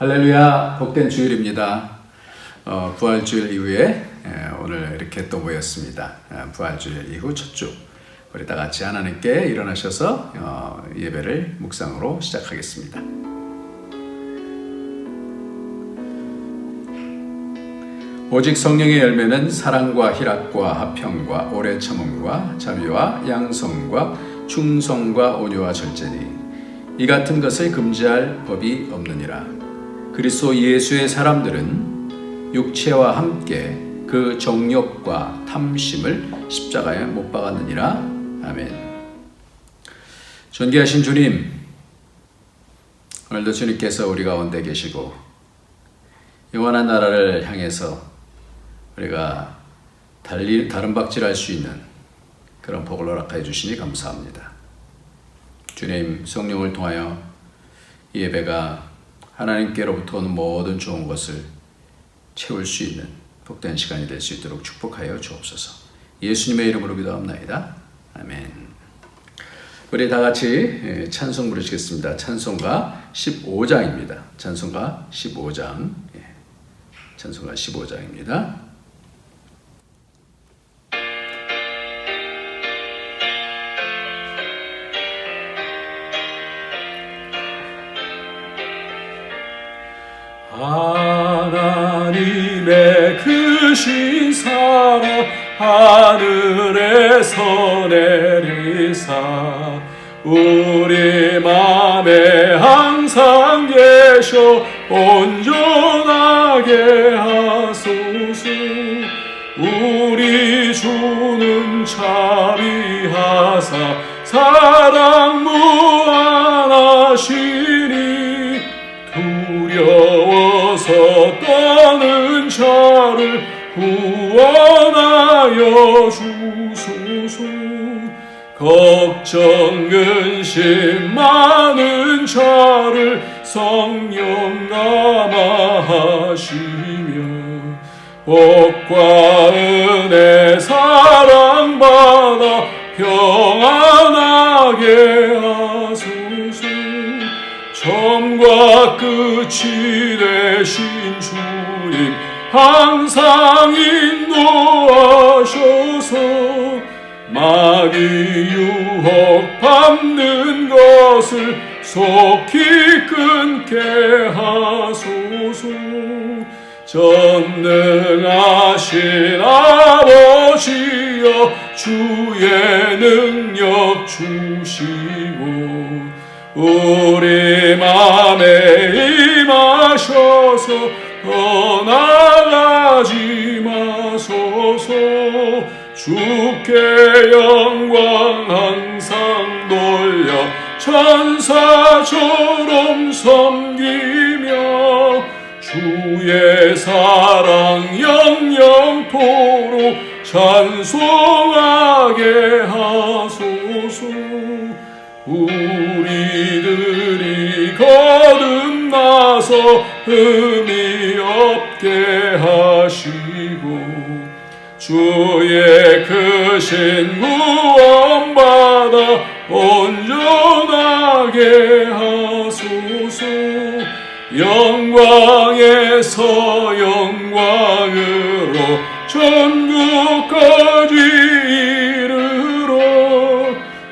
할렐루야, 복된 주일입니다. 부활주일 이후에 오늘 이렇게 또 모였습니다. 부활주일 이후 첫 주, 우리 다 같이 하나님께 일어나셔서 예배를 묵상으로 시작하겠습니다. 오직 성령의 열매는 사랑과 희락과 화평과 오래 참음과 자비와 양성과 충성과 온유와 절제니 이 같은 것을 금지할 법이 없느니라. 그리스도 예수의 사람들은 육체와 함께 그 정욕과 탐심을 십자가에 못 박았느니라. 아멘. 존귀하신 주님, 오늘도 주님께서 우리 가운데 계시고 영원한 나라를 향해서 우리가 다름박질할 수 있는 그런 복을 허락하여 주시니 감사합니다. 주님, 성령을 통하여 이 예배가 하나님께로부터 오는 모든 좋은 것을 채울 수 있는 복된 시간이 될 수 있도록 축복하여 주옵소서. 예수님의 이름으로 기도합나이다. 아멘. 우리 다 같이 찬송 부르시겠습니다. 찬송가 15장입니다. 찬송가 15장. 찬송가 15장입니다. 하나님의 크신 사랑 하늘에서 내리사 우리 맘에 항상 계셔 온전하게 하소서. 우리 주는 자비하사 사랑 무한하시니 두려워서 떠는 자를 구원하여 주소서. 걱정 근심 많은 자를 성령 감화하시며 복과 은혜 사랑받아 평안하게 하소서. 처음과 끝이 되신 주님 항상 인도하셔서 마귀 유혹 받는 것을 속히 끊게 하소서. 전능하신 아버지여 주의 능력 주시고 우리 맘에 임하셔서 떠나가지 마소서. 주께 영광 항상 돌려 천사처럼 섬기며 주의 사랑 영영토록 찬송하게 하소서. 우리들이 거듭나서 흠이 없게 하시고 주의 크신 구원받아 온전하게 하소서. 영광에서 영광으로 천국까지 이르러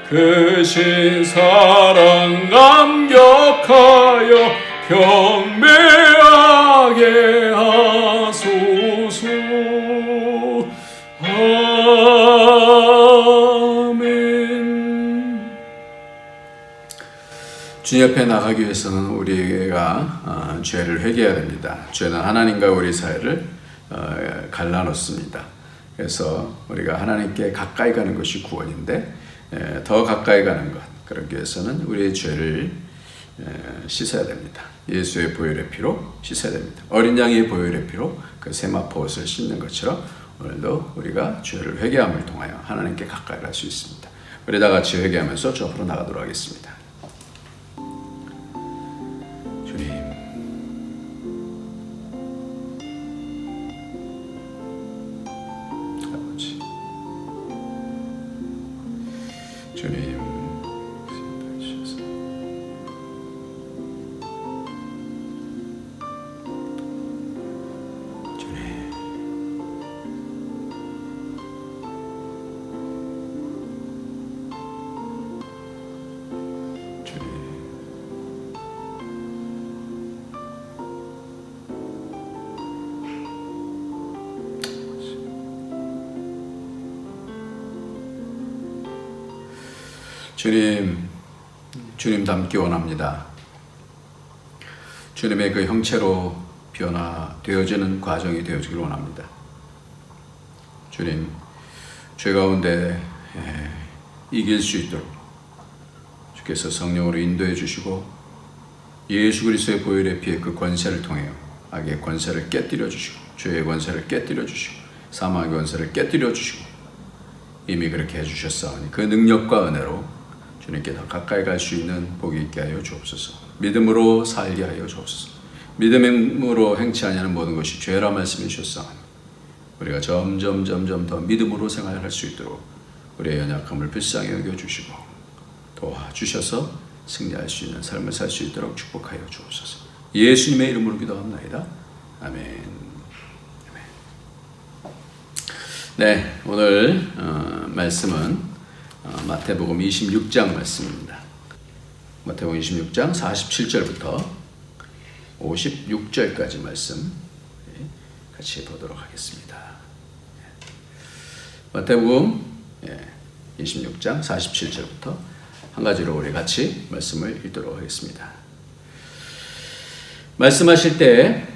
크신 사랑 감격하여 경배하게 하소서. 아멘. 주님 옆에 나가기 위해서는 우리가 죄를 회개해야 됩니다. 죄는 하나님과 우리 사이를 갈라놓습니다. 그래서 우리가 하나님께 가까이 가는 것이 구원인데 더 가까이 가는 것, 그러기 위해서는 우리의 죄를 씻어야 됩니다. 예수의 보혈의 피로 씻어야 됩니다. 어린 양의 보혈의 피로 그 세마포옷을 씻는 것처럼 오늘도 우리가 죄를 회개함을 통하여 하나님께 가까이 갈 수 있습니다. 우리 다 같이 회개하면서 주 앞으로 나가도록 하겠습니다. 주님, 아버지, 주님, 주님 닮기 원합니다. 주님의 그 형체로 변화되어지는 과정이 되어지길 원합니다. 주님, 죄 가운데 이길 수 있도록 주께서 성령으로 인도해 주시고 예수 그리스도의 보혈의 피의 그 권세를 통하여 악의 권세를 깨뜨려 주시고 죄의 권세를 깨뜨려 주시고 사망의 권세를 깨뜨려 주시고 이미 그렇게 해주셨사오니 그 능력과 은혜로 주님께 더 가까이 갈 수 있는 복이 있게 하여 주옵소서. 믿음으로 살게 하여 주옵소서. 믿음으로 행치 아니하는 모든 것이 죄라 말씀해 주셨사오니 우리가 점점 더 믿음으로 생활할 수 있도록 우리의 연약함을 불쌍히 여겨주시고 도와주셔서 승리할 수 있는 삶을 살 수 있도록 축복하여 주옵소서. 예수님의 이름으로 기도합나이다. 아멘. 네, 오늘 말씀은 마태복음 26장 말씀입니다. 마태복음 26장 47절부터 56절까지 말씀 같이 보도록 하겠습니다. 마태복음 26장 47절부터 한 가지로 우리 같이 말씀을 읽도록 하겠습니다. 말씀하실 때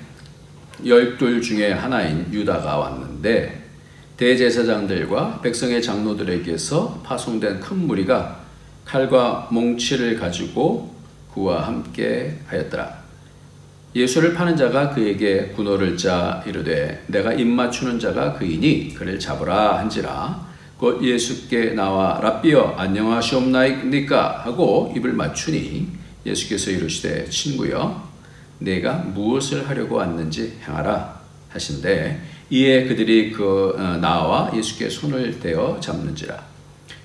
12 중에 하나인 유다가 왔는데 대제사장들과 백성의 장로들에게서 파송된 큰 무리가 칼과 몽치를 가지고 그와 함께 하였더라. 예수를 파는 자가 그에게 군호를 짜 이르되 내가 입 맞추는 자가 그이니 그를 잡으라 한지라. 곧 예수께 나와 랍비여 안녕하시옵나이까 하고 입을 맞추니 예수께서 이르시되 친구여 내가 무엇을 하려고 왔는지 행하라 하신대 이에 그들이 나와 예수께 손을 대어 잡는지라.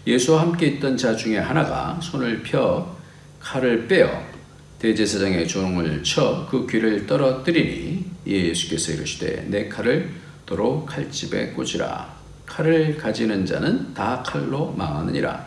예수와 함께 있던 자 중에 하나가 손을 펴 칼을 빼어 대제사장의 종을 쳐 그 귀를 떨어뜨리니 이에 예수께서 이르시되 내 칼을 도로 칼집에 꽂으라. 칼을 가지는 자는 다 칼로 망하느니라.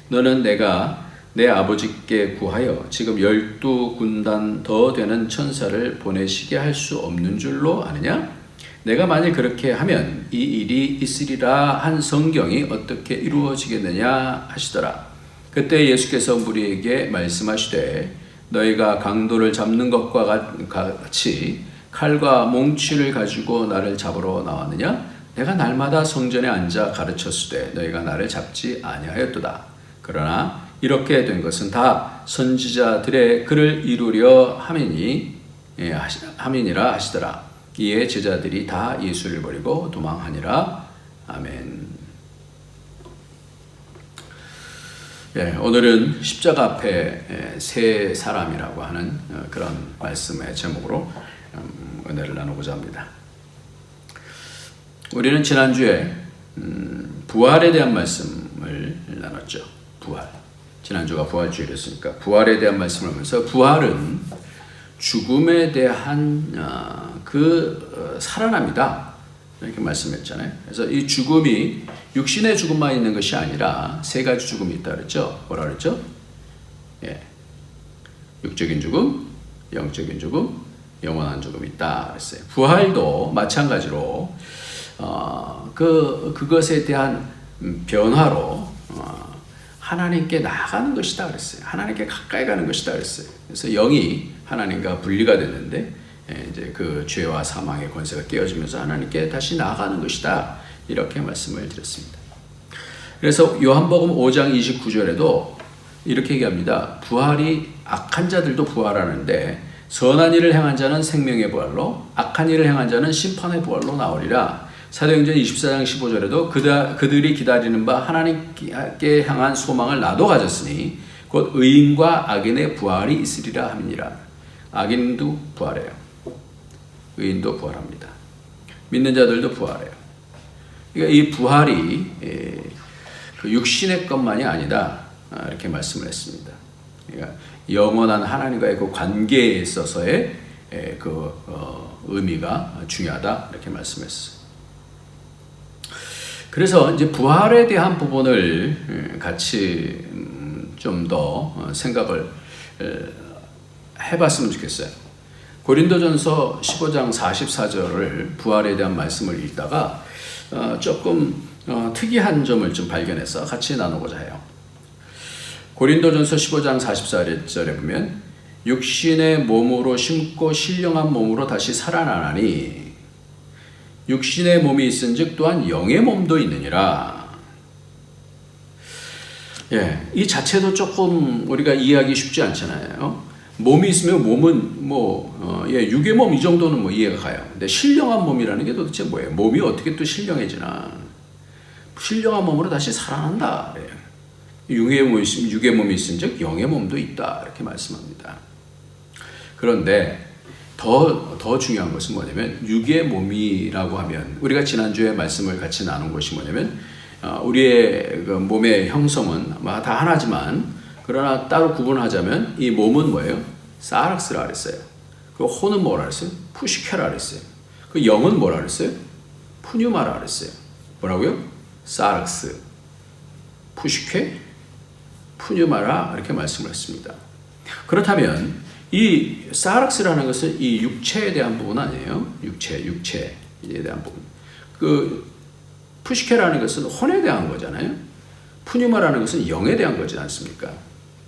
너는 내가 내 아버지께 구하여 지금 12군단 더 되는 천사를 보내시게 할 수 없는 줄로 아느냐? 내가 만일 그렇게 하면 이 일이 있으리라 한 성경이 어떻게 이루어지겠느냐 하시더라. 그때 예수께서 무리에게 말씀하시되 너희가 강도를 잡는 것과 같이 칼과 몽치를 가지고 나를 잡으러 나왔느냐? 내가 날마다 성전에 앉아 가르쳤으되 너희가 나를 잡지 아니하였도다. 그러나 이렇게 된 것은 다 선지자들의 글을 이루려 함이니라 하시더라. 이에 제자들이 다 예수를 버리고 도망하니라. 아멘. 오늘은 십자가 앞에 세 사람이라고 하는 그런 말씀의 제목으로 은혜를 나누고자 합니다. 우리는 지난주에 부활에 대한 말씀을 나눴죠. 부활. 지난주가 부활주일이었으니까 부활에 대한 말씀을 하면서 부활은 죽음에 대한 살아남이다 이렇게 말씀했잖아요. 그래서 이 죽음이 육신의 죽음만 있는 것이 아니라 세 가지 죽음이 있다 그랬죠. 뭐라 그랬죠? 육적인 죽음, 영적인 죽음, 영원한 죽음이 있다 그랬어요. 부활도 마찬가지로 그것에 대한 변화로 하나님께 나아가는 것이다 그랬어요. 하나님께 가까이 가는 것이다 그랬어요. 그래서 영이 하나님과 분리가 됐는데 이제 그 죄와 사망의 권세가 깨어지면서 하나님께 다시 나아가는 것이다 이렇게 말씀을 드렸습니다. 그래서 요한복음 5장 29절에도 이렇게 얘기합니다. 부활이 악한 자들도 부활하는데 선한 일을 행한 자는 생명의 부활로 악한 일을 행한 자는 심판의 부활로 나오리라. 사도행전 24장 15절에도 그들이 기다리는 바 하나님께 향한 소망을 나도 가졌으니 곧 의인과 악인의 부활이 있으리라 함이니라. 악인도 부활해요. 의인도 부활합니다. 믿는 자들도 부활해요. 그러니까 이 부활이 그 육신의 것만이 아니다 이렇게 말씀을 했습니다. 그러니까 영원한 하나님과의 그 관계에 있어서의 의미가 중요하다 이렇게 말씀했어요. 그래서 이제 부활에 대한 부분을 같이 좀 더 생각을 해봤으면 좋겠어요. 고린도전서 15장 44절을 부활에 대한 말씀을 읽다가 조금 특이한 점을 좀 발견해서 같이 나누고자 해요. 고린도전서 15장 44절에 보면 육신의 몸으로 심고 신령한 몸으로 다시 살아나나니 육신의 몸이 있은즉 또한 영의 몸도 있느니라. 예, 이 자체도 조금 우리가 이해하기 쉽지 않잖아요. 몸이 있으면 몸은 육의 몸 이 정도는 이해가 가요. 근데 신령한 몸이라는 게 도대체 뭐예요? 몸이 어떻게 또 신령해지나? 신령한 몸으로 다시 살아난다. 육의 몸이 있은즉 영의 몸도 있다. 이렇게 말씀합니다. 그런데 더 중요한 것은 뭐냐면 육의 몸이라고 하면 우리가 지난주에 말씀을 같이 나눈 것이 뭐냐면 우리의 그 몸의 형성은 다 하나지만 그러나 따로 구분하자면 이 몸은 뭐예요? 사락스라 그랬어요. 그 혼은 뭐라 그랬어요? 푸시케라 그랬어요. 그 영은 뭐라 그랬어요? 푸뉴마라 그랬어요. 뭐라고요? 사락스, 푸시케, 푸뉴마라 이렇게 말씀을 했습니다. 그렇다면 이 사락스라는 것은 이 육체에 대한 부분 아니에요? 육체에 대한 부분. 그 푸시케라는 것은 혼에 대한 거잖아요. 푸뉴마라는 것은 영에 대한 거지 않습니까?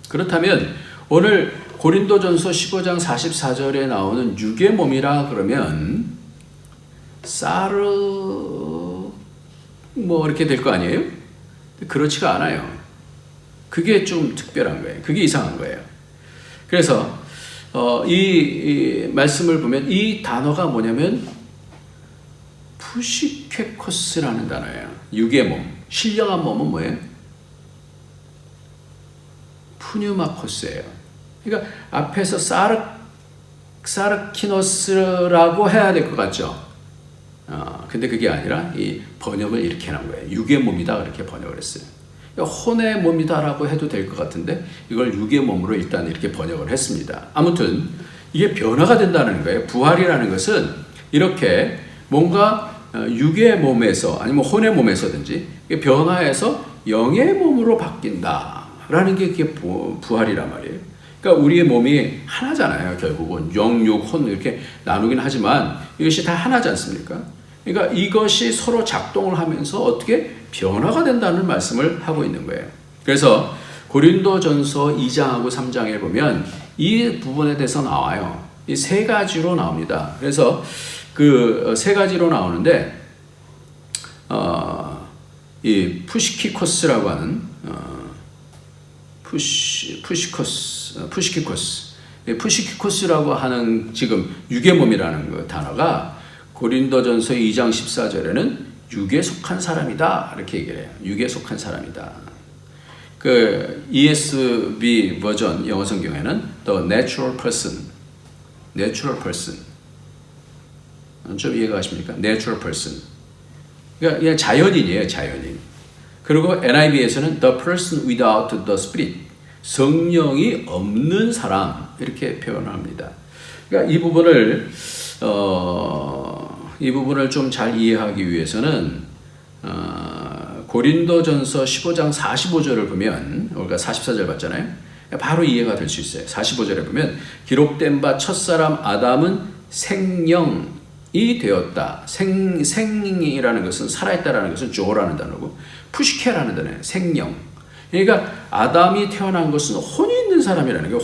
그렇다면 오늘 고린도전서 15장 44절에 나오는 육의 몸이라 그러면 이렇게 될 거 아니에요? 그렇지가 않아요. 그게 좀 특별한 거예요. 그게 이상한 거예요. 그래서 이 말씀을 보면 이 단어가 뭐냐면 푸시케코스라는 단어예요. 육의 몸, 신령한 몸은 뭐예요? 푸뉴마코스예요. 그러니까 앞에서 사르키노스라고 해야 될 것 같죠? 근데 그게 아니라 이 번역을 이렇게 한 거예요. 육의 몸이다 그렇게 번역을 했어요. 혼의 몸이다라고 해도 될 것 같은데 이걸 육의 몸으로 일단 이렇게 번역을 했습니다. 아무튼 이게 변화가 된다는 거예요. 부활이라는 것은 이렇게 뭔가 육의 몸에서 아니면 혼의 몸에서든지 변화해서 영의 몸으로 바뀐다라는 게 그게 부활이란 말이에요. 그러니까 우리의 몸이 하나잖아요. 결국은 영, 육, 혼 이렇게 나누긴 하지만 이것이 다 하나지 않습니까? 그러니까 이것이 서로 작동을 하면서 어떻게 변화가 된다는 말씀을 하고 있는 거예요. 그래서 고린도전서 2장하고 3장에 보면 이 부분에 대해서 나와요. 이 세 가지로 나옵니다. 그래서 그 세 가지로 나오는데 이 푸시키코스라고 하는 푸시키코스라고 하는 지금 육의 몸이라는 그 단어가 고린도전서 2장 14절에는 육에 속한 사람이다 이렇게 얘기를 해요. 육에 속한 사람이다. 그 ESV 버전 영어 성경에는 the natural person 좀 이해가 가십니까? natural person 그러니까 그냥 자연인이에요. 자연인. 그리고 NIV에서는 the person without the spirit 성령이 없는 사람 이렇게 표현합니다. 그러니까 이 부분을 좀 잘 이해하기 위해서는 고린도전서 15장 45절을 보면 우리가 44절 봤잖아요. 바로 이해가 될 수 있어요. 45절에 보면 기록된 바 첫사람 아담은 생령이 되었다. 생이라는 것은 살아있다라는 것은 조라는 단어고 푸시케라는 단어예요. 생령. 그러니까 아담이 태어난 것은 혼이 있는 사람이라는 게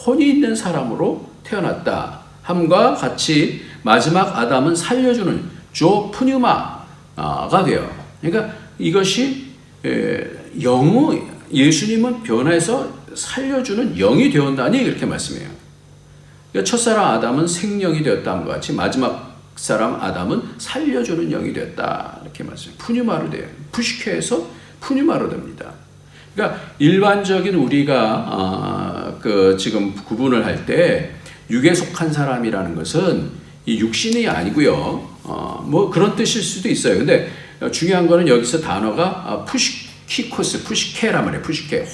혼이 있는 사람으로 태어났다. 함과 같이 마지막 아담은 살려주는 조 푸뉴마가 돼요. 그러니까 이것이 예수님은 변화해서 살려주는 영이 되었다니 이렇게 말씀해요. 그러니까 첫사람 아담은 생령이 되었다 함과 같이 마지막 사람 아담은 살려주는 영이 되었다 이렇게 말씀해요. 푸뉴마로 돼요. 푸시케에서 푸뉴마로 됩니다. 그러니까 일반적인 우리가 지금 구분을 할 때 육에 속한 사람이라는 것은 이 육신이 아니고요. 그런 뜻일 수도 있어요. 근데 중요한 거는 여기서 단어가 푸시케란 말이에요. 푸시케.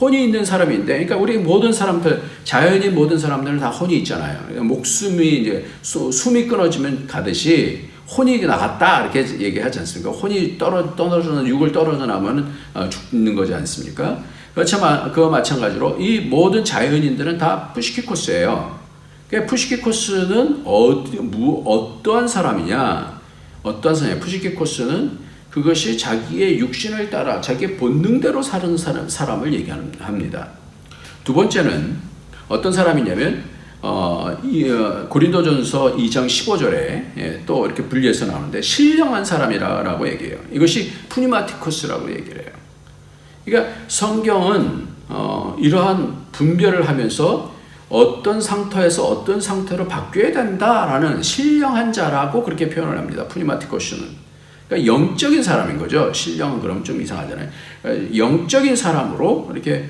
혼이 있는 사람인데, 그러니까 우리 모든 사람들, 자연인 모든 사람들은 다 혼이 있잖아요. 목숨이 이제 숨이 끊어지면 가듯이 혼이 나갔다 이렇게 얘기하지 않습니까? 혼이 육을 떨어져 나면 죽는 거지 않습니까? 그렇지만 그와 마찬가지로 이 모든 자연인들은 다 푸시키코스예요. 그러니까 푸시키코스는 어떠한 사람이냐? 푸시키코스는 그것이 자기의 육신을 따라 자기의 본능대로 사는 사람을 얘기합니다. 두 번째는 어떤 사람이냐면 고린도전서 2장 15절에 또 이렇게 분리해서 나오는데 신령한 사람이라고 얘기해요. 이것이 푸니마티코스라고 얘기를 해요. 그러니까 성경은 이러한 분별을 하면서 어떤 상태에서 어떤 상태로 바뀌어야 된다라는 신령한 자라고 그렇게 표현을 합니다. 푸니마티코스는. 그러니까 영적인 사람인 거죠. 신령은 그럼 좀 이상하잖아요. 영적인 사람으로 이렇게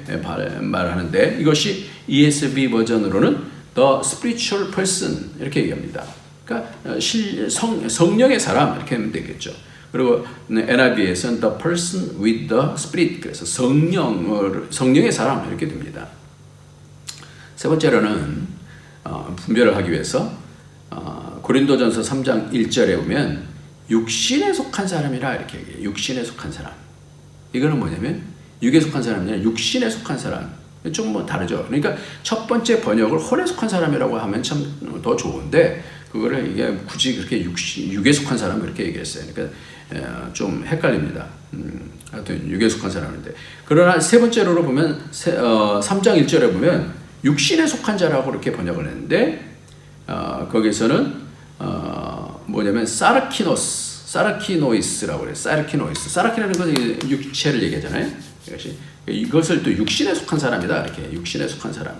말하는데 이것이 ESV 버전으로는 The Spiritual Person 이렇게 얘기합니다. 그러니까 성령의 사람 이렇게 하면 되겠죠. 그리고 NIV에서는 The Person with the Spirit 그래서 성령의 사람 이렇게 됩니다. 세 번째로는 분별을 하기 위해서 고린도전서 3장 1절에 보면 육신에 속한 사람이라 이렇게 얘기해요. 육신에 속한 사람. 이거는 뭐냐면 육에 속한 사람이 아니라 육신에 속한 사람. 좀 뭐 다르죠. 그러니까 첫 번째 번역을 혼에 속한 사람이라고 하면 참 더 좋은데 그거를 이게 굳이 그렇게 육에 속한 사람 그렇게 얘기했어요. 그러니까 좀 헷갈립니다. 하여튼 육에 속한 사람인데 그러나 세 번째로 보면 3장 1절에 보면 육신에 속한 자라고 이렇게 번역을 했는데 거기서는 뭐냐면 사르키노이스라고 그래요. 사르키라는 건 육체를 얘기하잖아요. 이것을 또 육신에 속한 사람이다. 이렇게 육신에 속한 사람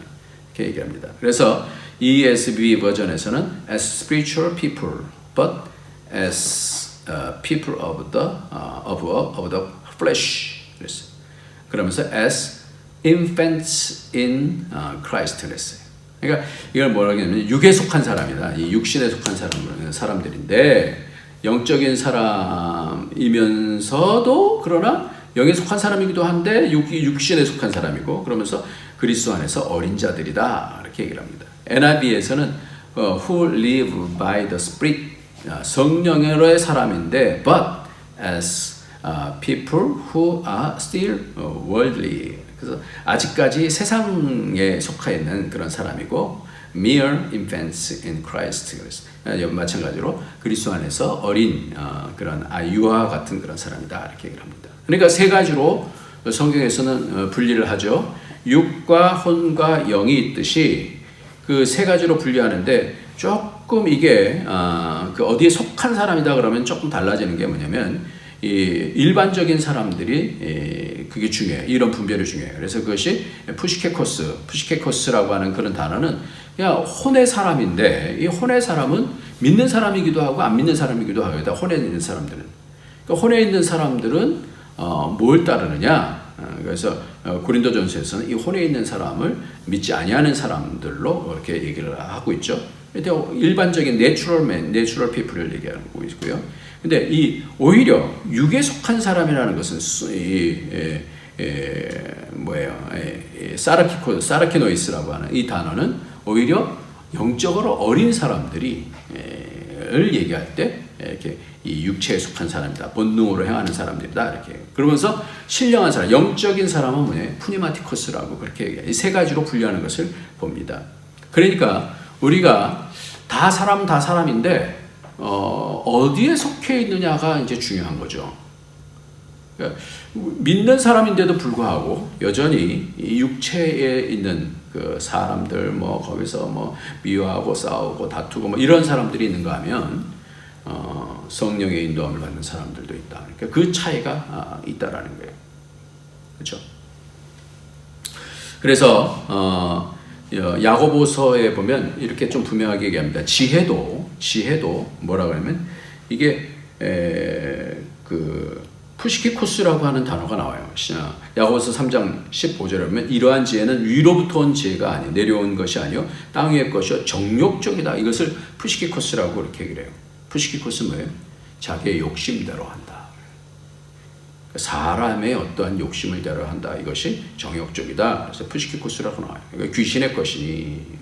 이렇게 얘기합니다. 그래서 ESV 버전에서는 as spiritual people, but as people of the flesh. 그랬어요. 그러면서 as infants in Christ 그랬어요. 그러니까 이걸 뭐라고 하냐면 육에 속한 사람이다. 이 육신에 속한 사람들인데 영적인 사람이면서도 그러나 영에 속한 사람이기도 한데 육신에 속한 사람이고 그러면서 그리스도 안에서 어린 자들이다 이렇게 얘기를 합니다. NIV에서는 who live by the Spirit 성령의 사람인데 but as people who are still worldly 그래서 아직까지 세상에 속해 있는 그런 사람이고 mere infants in Christ 그래서 마찬가지로 그리스도 안에서 어린 그런 아이와 같은 그런 사람이다 이렇게 얘기를 합니다. 그러니까 세 가지로 성경에서는 분리를 하죠. 육과 혼과 영이 있듯이 그 세 가지로 분리하는데 조금 이게 그 어디에 속한 사람이다 그러면 조금 달라지는 게 뭐냐면 이 일반적인 사람들이 그게 중요해요. 이런 분별이 중요해요. 그래서 그것이 푸시케코스라고 하는 그런 단어는 그냥 혼의 사람인데 이 혼의 사람은 믿는 사람이기도 하고 안 믿는 사람이기도 하고 혼에 있는 사람들은 그러니까 혼에 있는 사람들은 뭘 따르느냐? 그래서 고린도전서에서는 이 혼에 있는 사람을 믿지 아니하는 사람들로 이렇게 얘기를 하고 있죠. 일반적인 내추럴 피플을 얘기하고 있고요. 근데 이 오히려 육에 속한 사람이라는 것은 사르키노이스라고 하는 이 단어는 오히려 영적으로 어린 사람들을 얘기할 때 이렇게 이 육체에 속한 사람이다, 본능으로 행하는 사람들이다 이렇게. 그러면서 신령한 사람, 영적인 사람은 뭐냐? 푸니마티코스라고 그렇게 얘기해요. 이 세 가지로 분류하는 것을 봅니다. 그러니까 우리가 다 사람인데 어디에 속해 있느냐가 이제 중요한 거죠. 그러니까 믿는 사람인데도 불구하고 여전히 이 육체에 있는 그 사람들 뭐 거기서 뭐 미워하고 싸우고 다투고 뭐 이런 사람들이 있는가 하면 성령의 인도함을 받는 사람들도 있다. 그러니까 그 차이가 있다라는 거예요. 그렇죠? 그래서 야고보서에 보면 이렇게 좀 분명하게 얘기합니다. 지혜도 뭐라고 하면 이게 그 푸시키코스라고 하는 단어가 나와요. 야고보서 3장 15절에 보면 이러한 지혜는 위로부터 온 지혜가 아니요 내려온 것이 아니요 땅 위의 것이요 정욕적이다. 이것을 푸시키코스라고 이렇게 얘기를 해요. 푸시키코스는 뭐예요? 자기의 욕심대로 한다. 사람의 어떠한 욕심을 대로 한다. 이것이 정욕적이다. 그래서 푸시키코스라고 나와요. 그러니까 귀신의 것이니.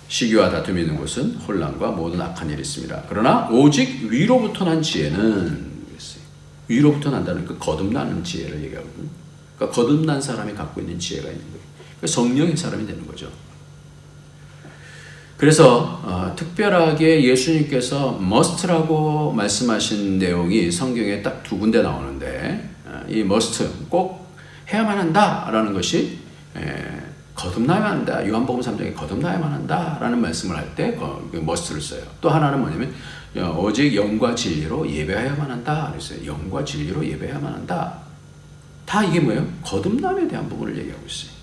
시기와 다툼이 있는 곳은 혼란과 모든 악한 일이 있습니다. 그러나 오직 위로부터 난 지혜는 위로부터 난다는 그 거듭나는 지혜를 얘기하거든요. 그러니까 거듭난 사람이 갖고 있는 지혜가 있는 거예요. 그러니까 성령의 사람이 되는 거죠. 그래서 특별하게 예수님께서 must라고 말씀하신 내용이 성경에 딱 두 군데 나오는데 이 must 꼭 해야만 한다라는 것이 거듭나야만 한다. 요한복음 3장에 거듭나야만 한다라는 말씀을 할 때 must를 써요. 또 하나는 뭐냐면 오직 영과 진리로 예배해야만 한다. 그랬어요. 영과 진리로 예배해야만 한다. 다 이게 뭐예요? 거듭남에 대한 부분을 얘기하고 있어요.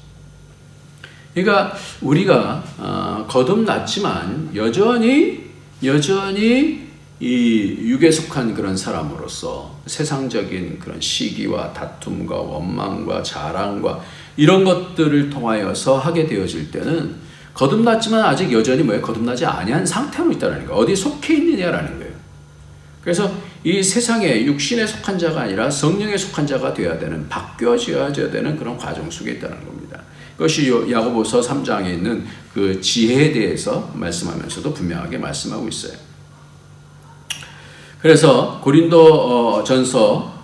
그러니까 우리가 거듭났지만 여전히 이 육에 속한 그런 사람으로서 세상적인 그런 시기와 다툼과 원망과 자랑과 이런 것들을 통하여서 하게 되어질 때는 거듭났지만 아직 여전히 뭐예요? 거듭나지 아니한 상태로 있다는 거예요. 어디 속해 있느냐라는 거예요. 그래서 이 세상에 육신에 속한 자가 아니라 성령에 속한 자가 되어야 되는, 바뀌어져야 되는 그런 과정 속에 있다는 겁니다. 그것이 야고보서 3장에 있는 그 지혜에 대해서 말씀하면서도 분명하게 말씀하고 있어요. 그래서 고린도 전서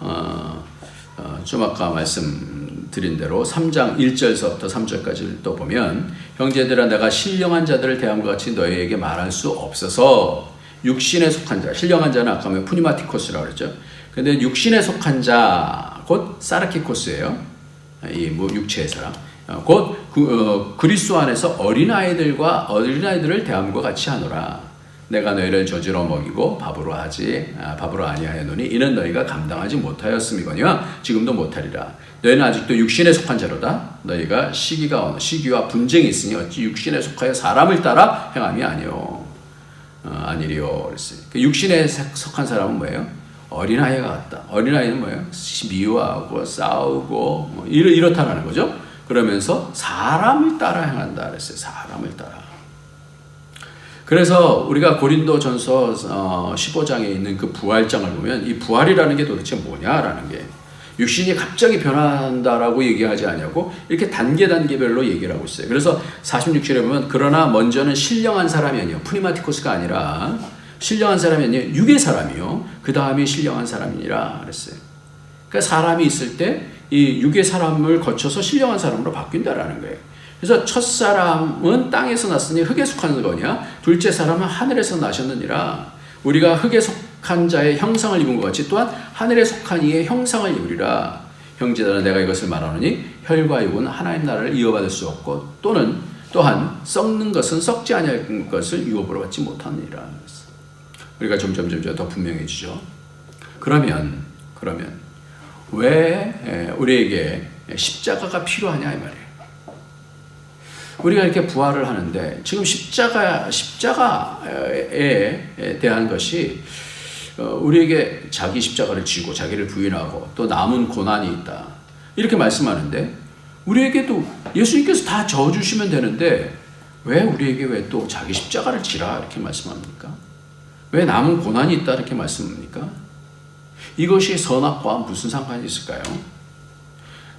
좀 아까 말씀드린 대로 3장 1절서부터 3절까지를 또 보면 형제들아 내가 신령한 자들을 대함과 같이 너희에게 말할 수 없어서 육신에 속한 자, 신령한 자는 아까 보면 푸니마티코스라고 그랬죠. 근데 육신에 속한 자, 곧 사르키코스예요. 이 육체의 사람. 곧 그리스도 안에서 어린아이들을 대함과 같이 하노라. 내가 너희를 저주로 먹이고 밥으로 아니하였노니 이는 너희가 감당하지 못하였음이거니와 지금도 못하리라. 너희는 아직도 육신에 속한 자로다. 너희가 시기와 분쟁이 있으니 어찌 육신에 속하여 사람을 따라 행함이 아니리요. 그랬어요. 육신에 속한 사람은 뭐예요? 어린아이가 같다. 어린아이는 뭐예요? 미워하고 싸우고 이렇다라는 거죠. 그러면서 사람을 따라 행한다 그랬어요. 사람을 따라. 그래서 우리가 고린도전서 15장에 있는 그 부활장을 보면 이 부활이라는 게 도대체 뭐냐라는 게 육신이 갑자기 변한다라고 얘기하지 않냐고 이렇게 단계별로 얘기를 하고 있어요. 그래서 46절에 보면 그러나 먼저는 신령한 사람이 아니요 푸니마티코스가 아니라 신령한 사람이 아니요 육의 사람이요 그 다음이 신령한 사람이니라 그랬어요. 그러니까 사람이 있을 때 이 육의 사람을 거쳐서 신령한 사람으로 바뀐다라는 거예요. 그래서 첫 사람은 땅에서 났으니 흙에 속한 거냐, 둘째 사람은 하늘에서 나셨느니라. 우리가 흙에 속한 자의 형상을 입은 것 같이 또한 하늘에 속한 이의 형상을 입으리라. 형제들아 내가 이것을 말하노니 혈과 육은 하나님 나라를 이어받을 수 없고 또한 썩는 것은 썩지 아니할 것을 유업으로 받지 못하느니라. 우리가 점점 더 분명해지죠. 그러면 왜 우리에게 십자가가 필요하냐 이 말이에요. 우리가 이렇게 부활을 하는데 지금 십자가에 대한 것이 우리에게 자기 십자가를 지고 자기를 부인하고 또 남은 고난이 있다 이렇게 말씀하는데 우리에게도 예수님께서 다 져주시면 되는데 왜 우리에게 왜 또 자기 십자가를 지라 이렇게 말씀합니까? 왜 남은 고난이 있다 이렇게 말씀합니까? 이것이 선악과 무슨 상관이 있을까요?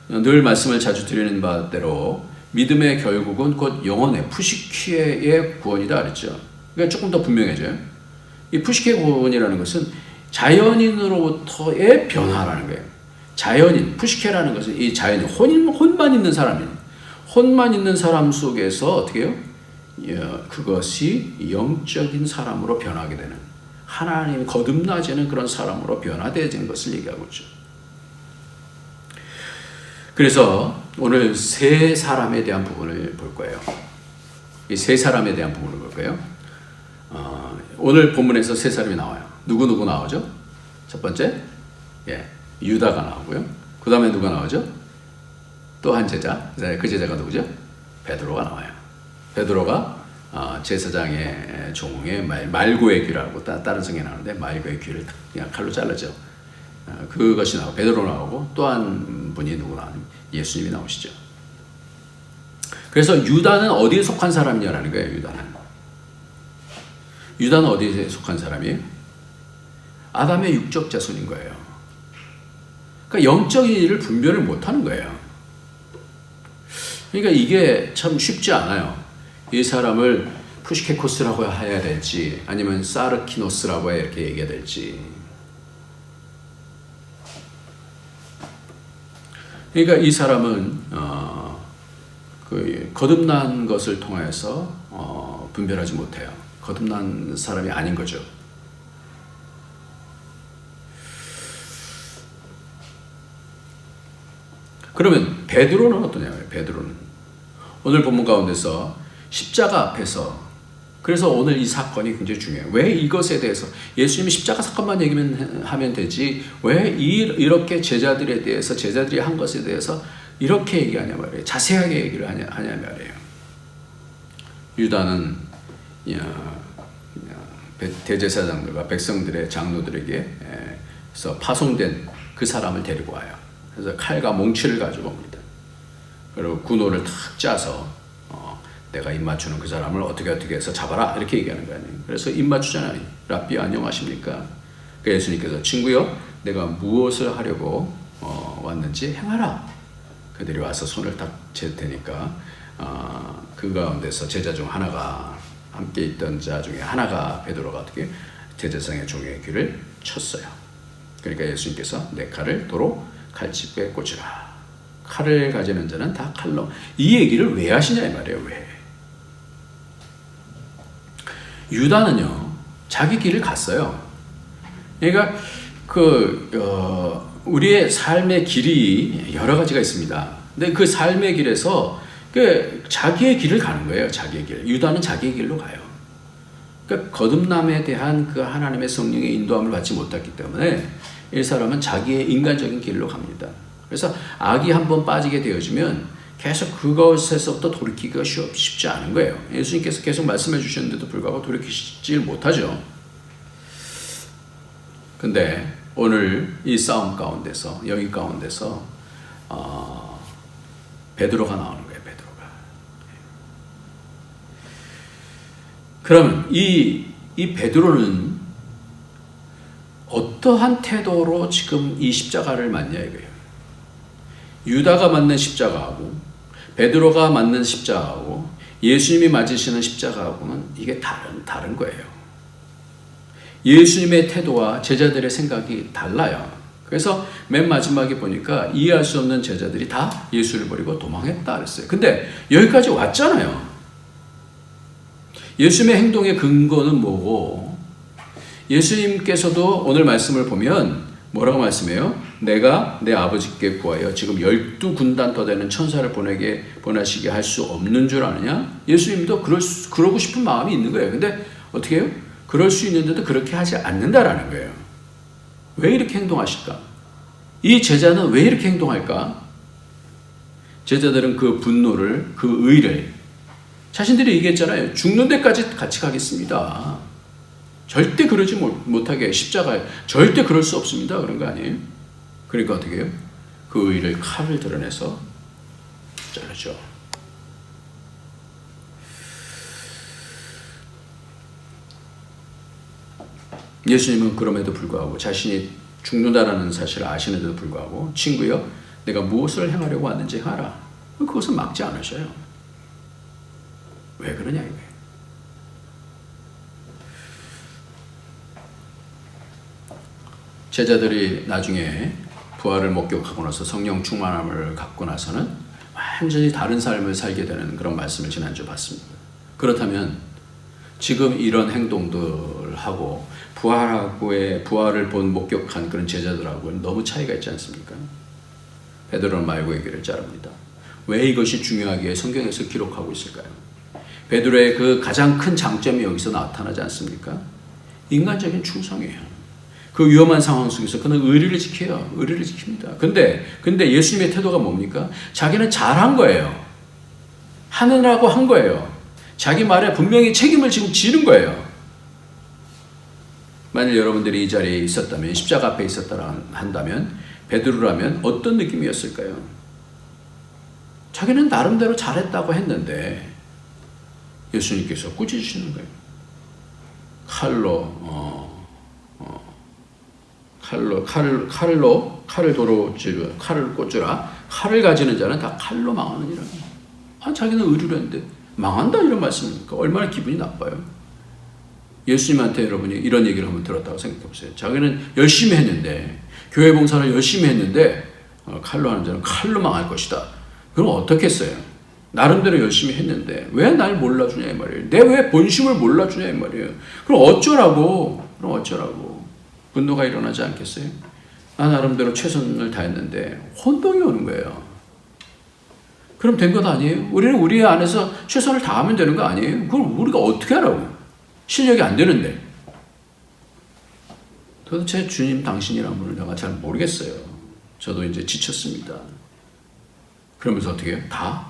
늘 말씀을 자주 드리는 바대로 믿음의 결국은 곧 영혼의 푸시키의 구원이다 그랬죠. 그러니까 조금 더 분명해져요. 이 푸시키의 구원이라는 것은 자연인으로부터의 변화라는 거예요. 자연인, 푸시케라는 것은 이 자연인, 혼만 있는 사람이에요. 혼만 있는 사람 속에서 어떻게 해요? 그것이 영적인 사람으로 변하게 되는 하나님 거듭나지는 그런 사람으로 변화되어진 것을 얘기하고 있죠. 그래서 오늘 세 사람에 대한 부분을 볼 거예요. 이 세 사람에 대한 부분을 볼 거예요. 오늘 본문에서 세 사람이 나와요. 누구 나오죠? 첫 번째, 유다가 나오고요. 그 다음에 누가 나오죠? 또 한 제자. 그 제자가 누구죠? 베드로가 나와요. 베드로가 제사장의 종의 말고의 귀라고 다른 성경에 나오는데 말고의 귀를 그냥 칼로 잘라죠. 그것이 나오고 베드로 나오고 또 한 분이 누구 나오냐면 예수님이 나오시죠. 그래서 유다는 어디에 속한 사람이냐라는 거예요. 유다는 어디에 속한 사람이에요? 아담의 육적 자손인 거예요. 그러니까 영적인 일을 분별을 못하는 거예요. 그러니까 이게 참 쉽지 않아요. 이 사람을 푸시케코스라고 해야 될지 아니면 사르키노스라고 이렇게 얘기해야 될지. 그러니까 이 사람은 그 거듭난 것을 통해서 분별하지 못해요. 거듭난 사람이 아닌 거죠. 그러면 베드로는 어떠냐고요? 베드로는 오늘 본문 가운데서 십자가 앞에서, 그래서 오늘 이 사건이 굉장히 중요해요. 왜 이것에 대해서 예수님이 십자가 사건만 하면 되지 왜 이렇게 제자들에 대해서, 제자들이 한 것에 대해서 이렇게 얘기하냐 말이에요. 자세하게 얘기를 하냐 말이에요. 유다는 대제사장들과 백성들의 장로들에게서 파송된 그 사람을 데리고 와요. 그래서 칼과 몽치를 가지고 옵니다. 그리고 군호를 탁 짜서 내가 입 맞추는 그 사람을 어떻게 해서 잡아라 이렇게 얘기하는 거 아니에요. 그래서 입 맞추잖아요. 라삐 안녕하십니까? 그 예수님께서 친구요, 내가 무엇을 하려고 왔는지 행하라. 그들이 와서 손을 딱 잴 테니까 그 가운데서 제자 중 하나가, 함께 있던 자 중에 하나가, 베드로가 어떻게 대제사장의 종의 귀를 쳤어요. 그러니까 예수님께서 내 칼을 도로 칼집에 꽂으라. 칼을 가지는 자는 다 칼로. 이 얘기를 왜 하시냐 이 말이에요. 왜? 유다는요 자기 길을 갔어요. 그러니까 우리의 삶의 길이 여러 가지가 있습니다. 근데 그 삶의 길에서 자기의 길을 가는 거예요. 자기의 길. 유다는 자기의 길로 가요. 그러니까 거듭남에 대한 그 하나님의 성령의 인도함을 받지 못했기 때문에 이 사람은 자기의 인간적인 길로 갑니다. 그래서 악이 한번 빠지게 되어지면 계속 그것에서부터 돌이키기가 쉽지 않은 거예요. 예수님께서 계속 말씀해 주셨는데도 불구하고 돌이키지 못하죠. 근데 오늘 이 싸움 가운데서, 여기 가운데서 베드로가 나오는 거예요. 베드로가. 그러면 이 베드로는 어떠한 태도로 지금 이 십자가를 맞냐 이거예요. 유다가 맞는 십자가하고 베드로가 맞는 십자가하고 예수님이 맞으시는 십자가하고는 이게 다른 거예요. 예수님의 태도와 제자들의 생각이 달라요. 그래서 맨 마지막에 보니까 이해할 수 없는 제자들이 다 예수를 버리고 도망했다 그랬어요. 근데 여기까지 왔잖아요. 예수님의 행동의 근거는 뭐고, 예수님께서도 오늘 말씀을 보면 뭐라고 말씀해요? 내가 내 아버지께 구하여 지금 12군단 더 되는 천사를 보내시게 할 수 없는 줄 아느냐? 예수님도 그러고 싶은 마음이 있는 거예요. 근데 어떻게 해요? 그럴 수 있는데도 그렇게 하지 않는다라는 거예요. 왜 이렇게 행동하실까? 이 제자는 왜 이렇게 행동할까? 제자들은 그 분노를, 그 의를 자신들이 얘기했잖아요. 죽는 데까지 같이 가겠습니다. 절대 그러지 못하게, 십자가에 절대 그럴 수 없습니다. 그런 거 아니에요? 그러니까 어떻게 해요? 그 의를 칼을 드러내서 자르죠. 예수님은 그럼에도 불구하고 자신이 죽는다라는 사실을 아시는데도 불구하고 친구여, 내가 무엇을 행하려고 왔는지 하라. 그것은 막지 않으셔요. 왜 그러냐 이거예요. 제자들이 나중에 부활을 목격하고 나서 성령 충만함을 갖고 나서는 완전히 다른 삶을 살게 되는 그런 말씀을 지난주에 봤습니다. 그렇다면 지금 이런 행동들을 하고 부활을 목격한 그런 제자들하고는 너무 차이가 있지 않습니까? 베드로는 말고의 길을 자릅니다. 왜 이것이 중요하게 성경에서 기록하고 있을까요? 베드로의 그 가장 큰 장점이 여기서 나타나지 않습니까? 인간적인 충성이에요. 그 위험한 상황 속에서 그는 의리를 지켜요. 의리를 지킵니다. 근데 예수님의 태도가 뭡니까? 자기는 잘한 거예요. 하느라고 한 거예요. 자기 말에 분명히 책임을 지금 지는 거예요. 만일 여러분들이 이 자리에 있었다면, 십자가 앞에 있었다 한다면, 베드로라면 어떤 느낌이었을까요? 자기는 나름대로 잘했다고 했는데 예수님께서 꾸짖으시는 거예요. 칼을 도로 찌르, 칼을 꽂으라. 칼을 가지는 자는 다 칼로 망하느니라. 자기는 의리를 했는데 망한다 이런 말씀입니까? 얼마나 기분이 나빠요. 예수님한테 여러분이 이런 얘기를 한번 들었다고 생각해 보세요. 자기는 열심히 했는데, 교회 봉사를 열심히 했는데 칼로 하는 자는 칼로 망할 것이다. 그럼 어떻겠어요? 나름대로 열심히 했는데 왜 날 몰라주냐 이 말이에요. 내 왜 본심을 몰라주냐 이 말이에요. 그럼 어쩌라고? 분노가 일어나지 않겠어요? 나 나름대로 최선을 다했는데 혼동이 오는 거예요. 그럼 된 것 아니에요? 우리는 우리 안에서 최선을 다하면 되는 거 아니에요? 그걸 우리가 어떻게 하라고? 실력이 안 되는데. 도대체 주님 당신이란 분을 내가 잘 모르겠어요. 저도 이제 지쳤습니다. 그러면서 어떻게 해요? 다